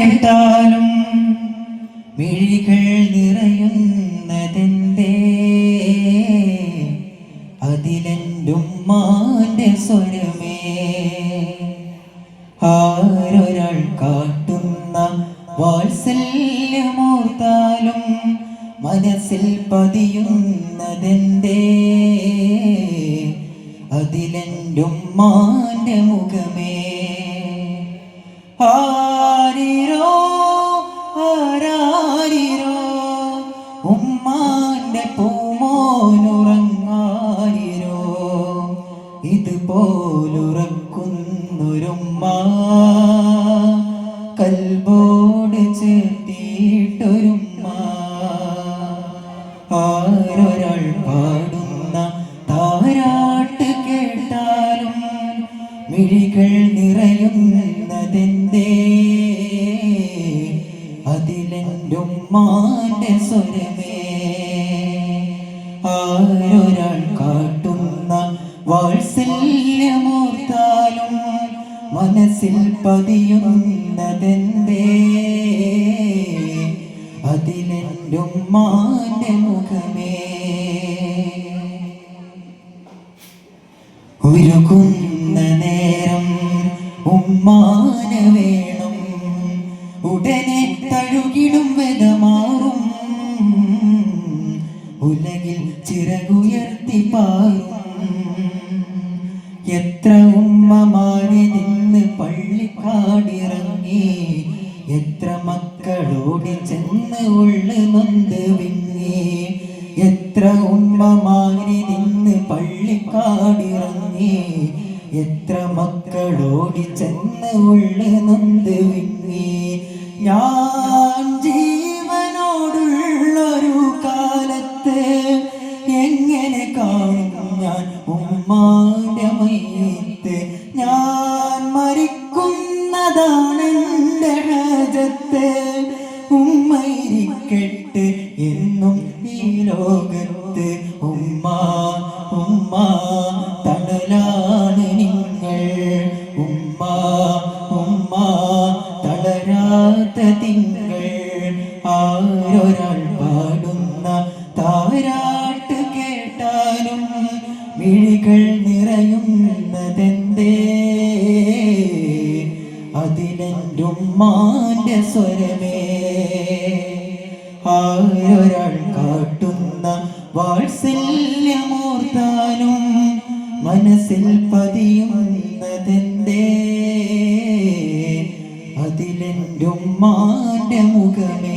കേട്ടാലും മിഴികൾ നിറയുന്നതെന്തേ? അതിലെന്റുമ്മാന്റെ സ്വരമേ. ആരൊരാൾ കാട്ടുന്ന വാത്സല്യമോർത്താലും മനസ്സിൽ പതിയുന്നതെന്തേ? അതിലെന്റുമ്മാന്റെ മുഖമേ. ആരിരോ ആരാരിരോ ഉമ്മാന്റെ പൂമോനുറങ്ങാരിരോ, ഇതുപോലുറക്കുന്നൊരുമ്മ കൽബോട് ചേർത്തിട്ടൊരുമ്മ. ആരൊരാൾ പാടുന്ന താരാട്ട് കേട്ടാലും മിഴികൾ നിറയുന്നതെന്തേ? അതിലെന്റുമ്മാന്റെ സ്വരമേ. ആരൊരാൾ കാട്ടുന്ന വാത്സല്യമോർത്താലും മനസ്സിൽ പതിയുന്നതെന്തേ? അതിലെന്റുമ്മാന്റെ മുഖമേ. ഉരുകുന്ന നേരം ഉമ്മാനെ വേണം, ഉടനെ തഴുകിടും വെതമാറും, ഉലകിൽ ചിറകുയർത്തി പാറും. എത്ര ഉമ്മമാരെ നിന്ന് പള്ളിക്കാടിറങ്ങി, എത്ര മക്കളോടി ചെന്ന് ഉള്ളു നൊന്ത് വിങ്ങി. എത്ര ഉമ്മമാരെ നിന്ന് പള്ളിക്കാടിറങ്ങി, എത്ര മക്കളോടി ചെന്ന് ഉള്ളു നൊന്ത് വിങ്ങി. ഞാൻ ജീവനോടുള്ളൊരു കാലത്ത് എങ്ങനെ കാണും ഞാൻ ഉമ്മാന്റെ മയ്യത്ത്? ഞാൻ മരിക്കുന്നതാണെൻ്റെ ഹാജത്ത്. ഉമ്മയിരിക്കട്ടെ എന്നും ഈ ലോകത്ത്. ഉമ്മ ഉമ്മ തണലാണ് നിങ്ങൾ, ഉമ്മ ഉമ്മ തളരാത്ത തിങ്കൾ. ആരൊരാൾ പാടുന്ന താരാട്ട് കേട്ടാലും മിഴികൾ നിറയുന്നതെന്തേ? അതിലെന്റുമ്മാന്റെ സ്വരമേ. ആരൊരാൾ കാട്ടുന്ന വാത്സല്യമോർത്താലും മനസ്സിൽ പതിയുന്നതെന്തേ? അതിലെന്റുമ്മാന്റെ മുഖമേ.